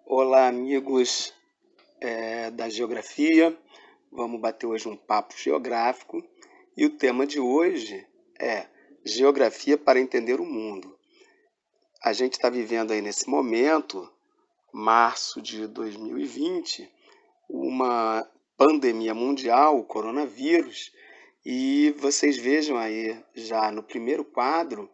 Olá, amigos da Geografia. Vamos bater hoje um papo geográfico e o tema de hoje é Geografia para entender o mundo. A gente está vivendo aí nesse momento, março de 2020, uma pandemia mundial, o coronavírus, e vocês vejam aí já no primeiro quadro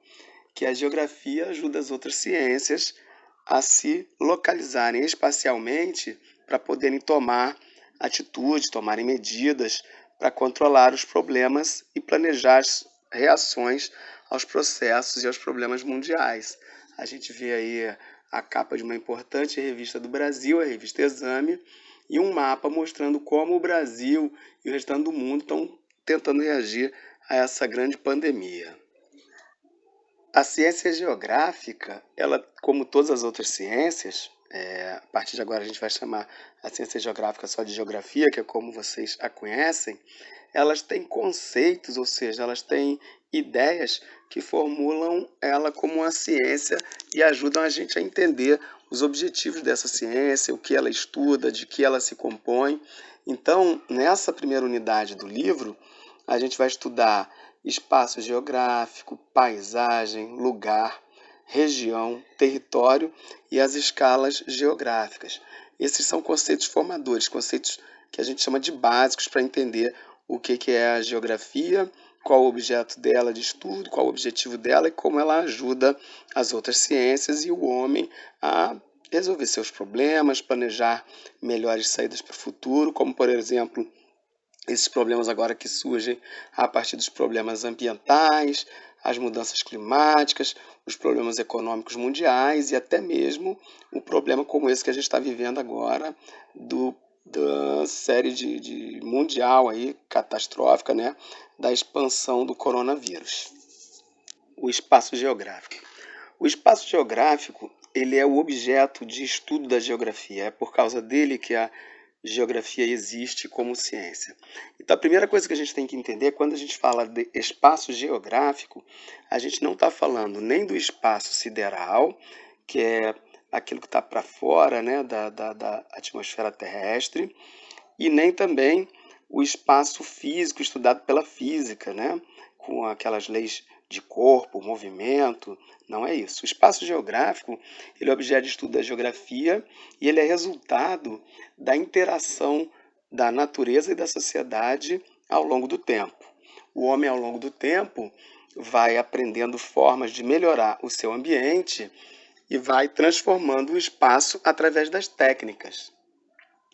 que a geografia ajuda as outras ciências a se localizarem espacialmente para poderem tomar atitude, tomarem medidas para controlar os problemas e planejar as reações aos processos e aos problemas mundiais. A gente vê aí a capa de uma importante revista do Brasil, a revista Exame, e um mapa mostrando como o Brasil e o restante do mundo estão tentando reagir a essa grande pandemia. A ciência geográfica, ela, como todas as outras ciências, a partir de agora a gente vai chamar a ciência geográfica só de geografia, que é como vocês a conhecem, elas têm conceitos, ou seja, elas têm ideias que formulam ela como uma ciência e ajudam a gente a entender os objetivos dessa ciência, o que ela estuda, de que ela se compõe. Então, nessa primeira unidade do livro, a gente vai estudar espaço geográfico, paisagem, lugar, região, território e as escalas geográficas. Esses são conceitos formadores, conceitos que a gente chama de básicos para entender o que é a geografia, qual o objeto dela de estudo, qual o objetivo dela e como ela ajuda as outras ciências e o homem a resolver seus problemas, planejar melhores saídas para o futuro, como por exemplo esses problemas agora que surgem a partir dos problemas ambientais, as mudanças climáticas, os problemas econômicos mundiais e até mesmo o problema como esse que a gente está vivendo agora da série de mundial aí, catastrófica, né, da expansão do coronavírus. O espaço geográfico. O espaço geográfico, ele é o objeto de estudo da geografia. É por causa dele que a geografia existe como ciência. Então, a primeira coisa que a gente tem que entender, quando a gente fala de espaço geográfico, a gente não está falando nem do espaço sideral, que é aquilo que está para fora, né, da atmosfera terrestre, e nem também o espaço físico estudado pela física, né, com aquelas leis de corpo, movimento, não é isso. O espaço geográfico, ele é objeto de estudo da geografia e ele é resultado da interação da natureza e da sociedade ao longo do tempo. O homem, ao longo do tempo, vai aprendendo formas de melhorar o seu ambiente e vai transformando o espaço através das técnicas.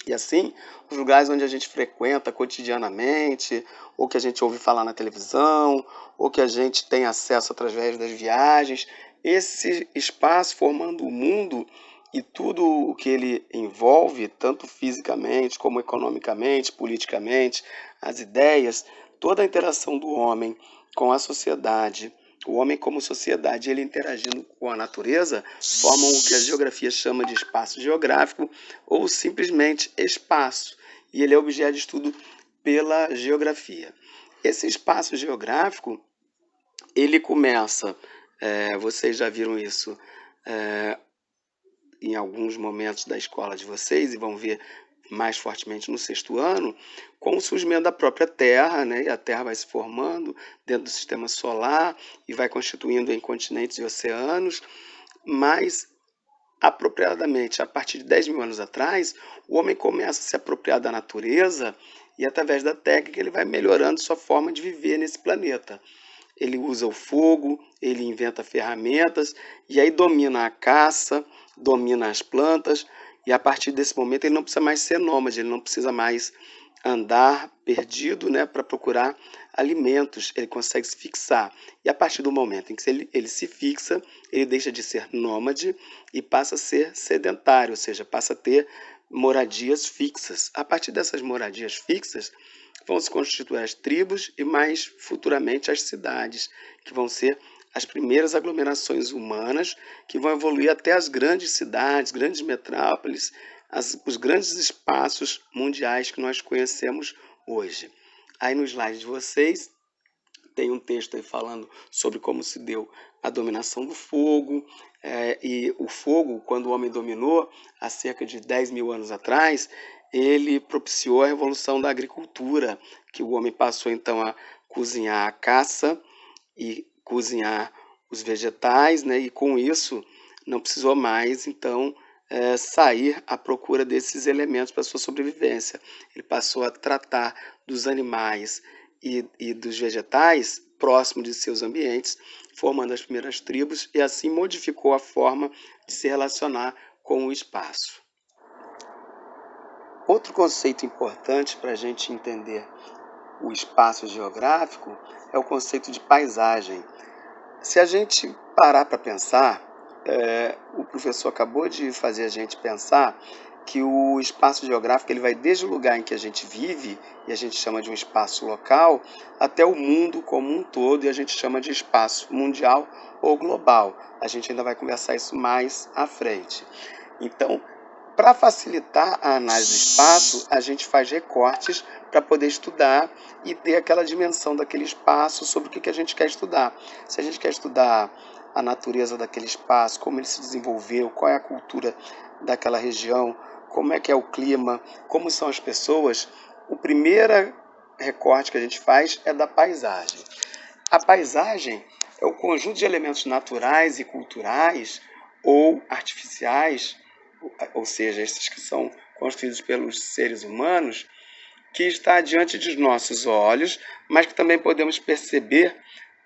E assim, os lugares onde a gente frequenta cotidianamente, ou que a gente ouve falar na televisão, ou que a gente tem acesso através das viagens, esse espaço formando o mundo e tudo o que ele envolve, tanto fisicamente como economicamente, politicamente, as ideias, toda a interação do homem com a sociedade, o homem como sociedade, ele interagindo com a natureza, formam o que a geografia chama de espaço geográfico ou simplesmente espaço. E ele é objeto de estudo pela geografia. Esse espaço geográfico, ele começa, vocês já viram isso em alguns momentos da escola de vocês e vão ver mais fortemente no sexto ano, com o surgimento da própria Terra, né? E a Terra vai se formando dentro do sistema solar e vai constituindo em continentes e oceanos, mas apropriadamente, a partir de 10 mil anos atrás, o homem começa a se apropriar da natureza e através da técnica ele vai melhorando sua forma de viver nesse planeta. Ele usa o fogo, ele inventa ferramentas e aí domina a caça, domina as plantas e a partir desse momento ele não precisa mais ser nômade, ele não precisa mais andar perdido, né, para procurar alimentos, ele consegue se fixar. E a partir do momento em que ele se fixa, ele deixa de ser nômade e passa a ser sedentário, ou seja, passa a ter moradias fixas. A partir dessas moradias fixas, vão se constituir as tribos e mais futuramente as cidades, que vão ser as primeiras aglomerações humanas, que vão evoluir até as grandes cidades, grandes metrópoles, os grandes espaços mundiais que nós conhecemos hoje. Aí no slide de vocês tem um texto aí falando sobre como se deu a dominação do fogo, E o fogo, quando o homem dominou, há cerca de 10 mil anos atrás, ele propiciou a revolução da agricultura, que o homem passou então a cozinhar a caça e cozinhar os vegetais, né? E com isso não precisou mais então sair à procura desses elementos para sua sobrevivência. Ele passou a tratar dos animais e dos vegetais próximo de seus ambientes, formando as primeiras tribos e assim modificou a forma de se relacionar com o espaço. Outro conceito importante para a gente entender o espaço geográfico é o conceito de paisagem. Se a gente parar para pensar, o professor acabou de fazer a gente pensar que o espaço geográfico ele vai desde o lugar em que a gente vive, e a gente chama de um espaço local, até o mundo como um todo, e a gente chama de espaço mundial ou global. A gente ainda vai conversar isso mais à frente. Então, para facilitar a análise do espaço, a gente faz recortes para poder estudar e ter aquela dimensão daquele espaço sobre o que a gente quer estudar. Se a gente quer estudar a natureza daquele espaço, como ele se desenvolveu, qual é a cultura daquela região, como é que é o clima, como são as pessoas, o primeiro recorte que a gente faz é da paisagem. A paisagem é o conjunto de elementos naturais e culturais ou artificiais, ou seja, esses que são construídos pelos seres humanos, que está diante dos nossos olhos, mas que também podemos perceber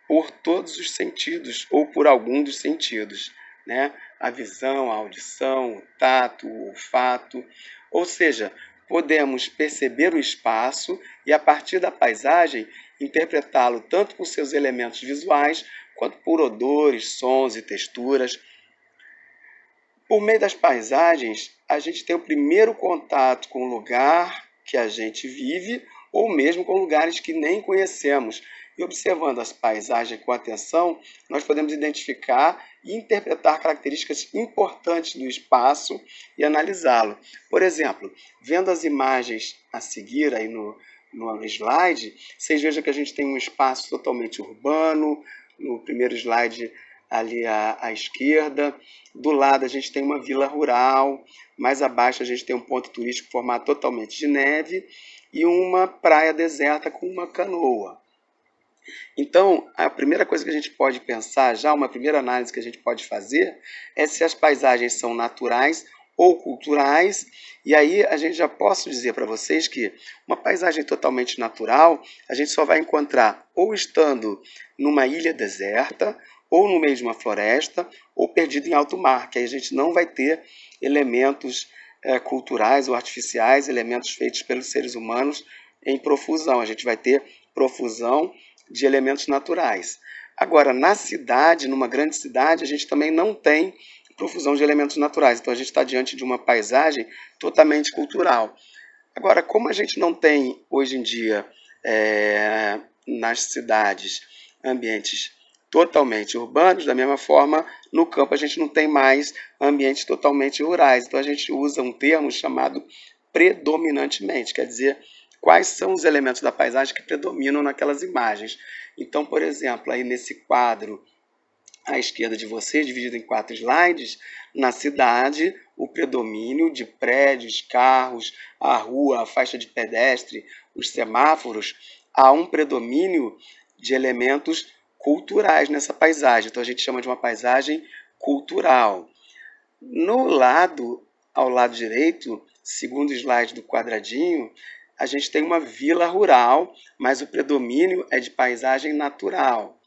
por todos os sentidos ou por algum dos sentidos, né? A visão, a audição, o tato, o olfato, ou seja, podemos perceber o espaço e a partir da paisagem interpretá-lo tanto por seus elementos visuais quanto por odores, sons e texturas. Por meio das paisagens, a gente tem o primeiro contato com o lugar que a gente vive ou mesmo com lugares que nem conhecemos. E observando as paisagens com atenção, nós podemos identificar e interpretar características importantes do espaço e analisá-lo. Por exemplo, vendo as imagens a seguir aí no slide, vocês vejam que a gente tem um espaço totalmente urbano. No primeiro slide ali à esquerda, do lado a gente tem uma vila rural, mais abaixo a gente tem um ponto turístico formado totalmente de neve e uma praia deserta com uma canoa. Então, a primeira coisa que a gente pode pensar, já uma primeira análise que a gente pode fazer, é se as paisagens são naturais ou culturais, e aí a gente já posso dizer para vocês que uma paisagem totalmente natural, a gente só vai encontrar ou estando numa ilha deserta, ou no meio de uma floresta, ou perdido em alto mar, que aí a gente não vai ter elementos culturais ou artificiais, elementos feitos pelos seres humanos em profusão. A gente vai ter profusão de elementos naturais. Agora, na cidade, numa grande cidade, a gente também não tem profusão de elementos naturais. Então, a gente está diante de uma paisagem totalmente cultural. Agora, como a gente não tem, hoje em dia, nas cidades, ambientes totalmente urbanos, da mesma forma, no campo a gente não tem mais ambientes totalmente rurais. Então, a gente usa um termo chamado predominantemente, quer dizer, quais são os elementos da paisagem que predominam naquelas imagens. Então, por exemplo, aí nesse quadro à esquerda de vocês, dividido em 4 slides, na cidade, o predomínio de prédios, carros, a rua, a faixa de pedestre, os semáforos, há um predomínio de elementos culturais nessa paisagem. Então, a gente chama de uma paisagem cultural. Ao lado direito, segundo slide do quadradinho, a gente tem uma vila rural, mas o predomínio é de paisagem natural.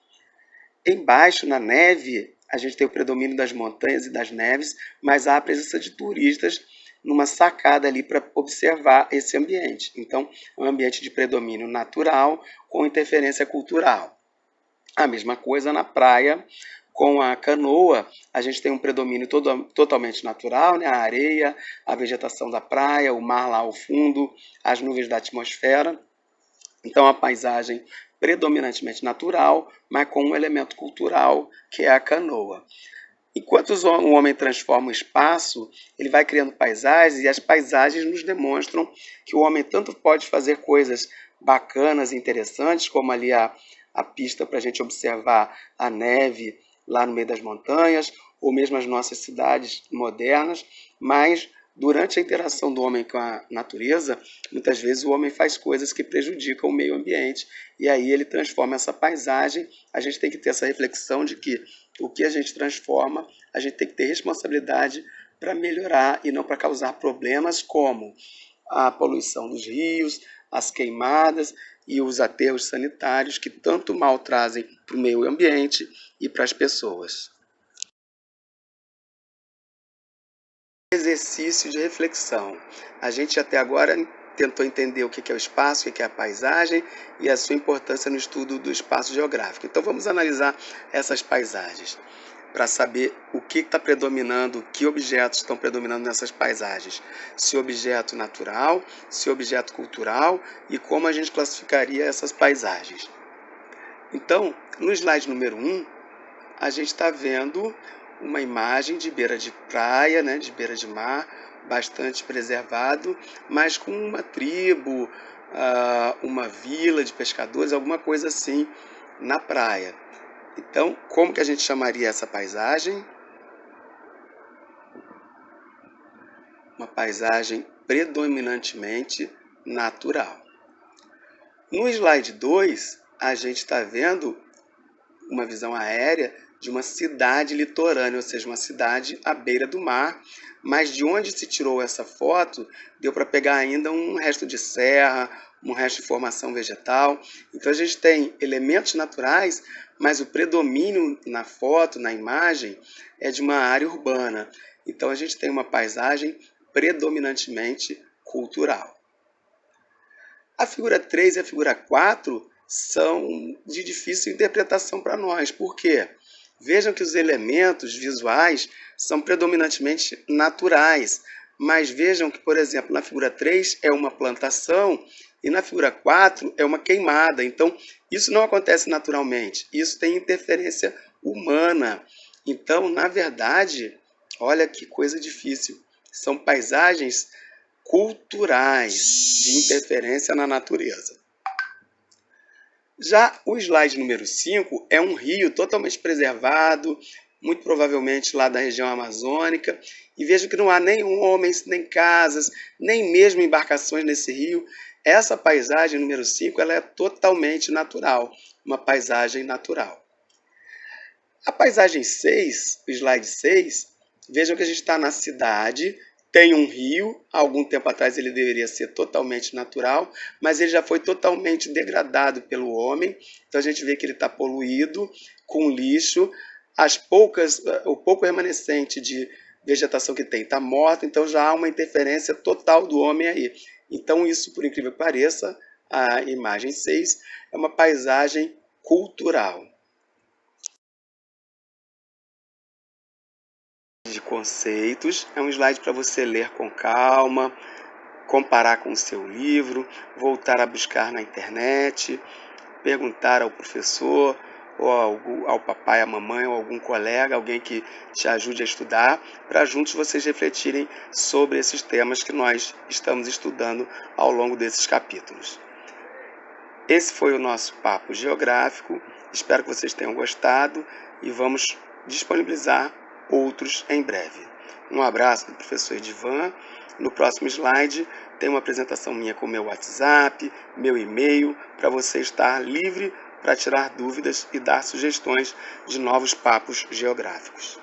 Embaixo, na neve, a gente tem o predomínio das montanhas e das neves, mas há a presença de turistas numa sacada ali para observar esse ambiente. Então, é um ambiente de predomínio natural com interferência cultural. A mesma coisa na praia, com a canoa, a gente tem um predomínio totalmente natural, né? A areia, a vegetação da praia, o mar lá ao fundo, as nuvens da atmosfera. Então, a paisagem predominantemente natural, mas com um elemento cultural, que é a canoa. Enquanto o homem transforma o espaço, ele vai criando paisagens, e as paisagens nos demonstram que o homem tanto pode fazer coisas bacanas e interessantes, como ali a pista para a gente observar a neve lá no meio das montanhas, ou mesmo as nossas cidades modernas, mas durante a interação do homem com a natureza, muitas vezes o homem faz coisas que prejudicam o meio ambiente e aí ele transforma essa paisagem. A gente tem que ter essa reflexão de que o que a gente transforma, a gente tem que ter responsabilidade para melhorar e não para causar problemas como a poluição dos rios, as queimadas e os aterros sanitários que tanto mal trazem para o meio ambiente e para as pessoas. Exercício de reflexão. A gente até agora tentou entender o que é o espaço, o que é a paisagem e a sua importância no estudo do espaço geográfico. Então vamos analisar essas paisagens para saber o que está predominando, que objetos estão predominando nessas paisagens. Se objeto natural, se objeto cultural e como a gente classificaria essas paisagens. Então, no slide número 1, a gente está vendo uma imagem de beira de praia, né, de beira de mar, bastante preservado, mas com uma tribo, uma vila de pescadores, alguma coisa assim na praia. Então, como que a gente chamaria essa paisagem? Uma paisagem predominantemente natural. No slide 2, a gente está vendo uma visão aérea de uma cidade litorânea, ou seja, uma cidade à beira do mar, mas de onde se tirou essa foto, deu para pegar ainda um resto de serra, um resto de formação vegetal. Então a gente tem elementos naturais, mas o predomínio na foto, na imagem, é de uma área urbana. Então a gente tem uma paisagem predominantemente cultural. A figura 3 e a figura 4 são de difícil interpretação para nós. Por quê? Vejam que os elementos visuais são predominantemente naturais, mas vejam que, por exemplo, na figura 3 é uma plantação e na figura 4 é uma queimada. Então, isso não acontece naturalmente, isso tem interferência humana. Então, na verdade, olha que coisa difícil, são paisagens culturais de interferência na natureza. Já o slide número 5 é um rio totalmente preservado, muito provavelmente lá da região amazônica, e vejo que não há nem homens, nem casas, nem mesmo embarcações nesse rio. Essa paisagem número 5 ela é totalmente natural, uma paisagem natural. A paisagem 6, o slide 6, vejam que a gente está na cidade, tem um rio, há algum tempo atrás ele deveria ser totalmente natural, mas ele já foi totalmente degradado pelo homem, então a gente vê que ele está poluído, com lixo, o pouco remanescente de vegetação que tem está morto, então já há uma interferência total do homem aí. Então isso, por incrível que pareça, a imagem 6 é uma paisagem cultural. De conceitos, é um slide para você ler com calma, comparar com o seu livro, voltar a buscar na internet, perguntar ao professor, ou ao papai, à mamãe, ou algum colega, alguém que te ajude a estudar, para juntos vocês refletirem sobre esses temas que nós estamos estudando ao longo desses capítulos. Esse foi o nosso papo geográfico, espero que vocês tenham gostado e vamos disponibilizar outros em breve. Um abraço do professor Edivan. No próximo slide tem uma apresentação minha com meu WhatsApp, meu e-mail, para você estar livre para tirar dúvidas e dar sugestões de novos papos geográficos.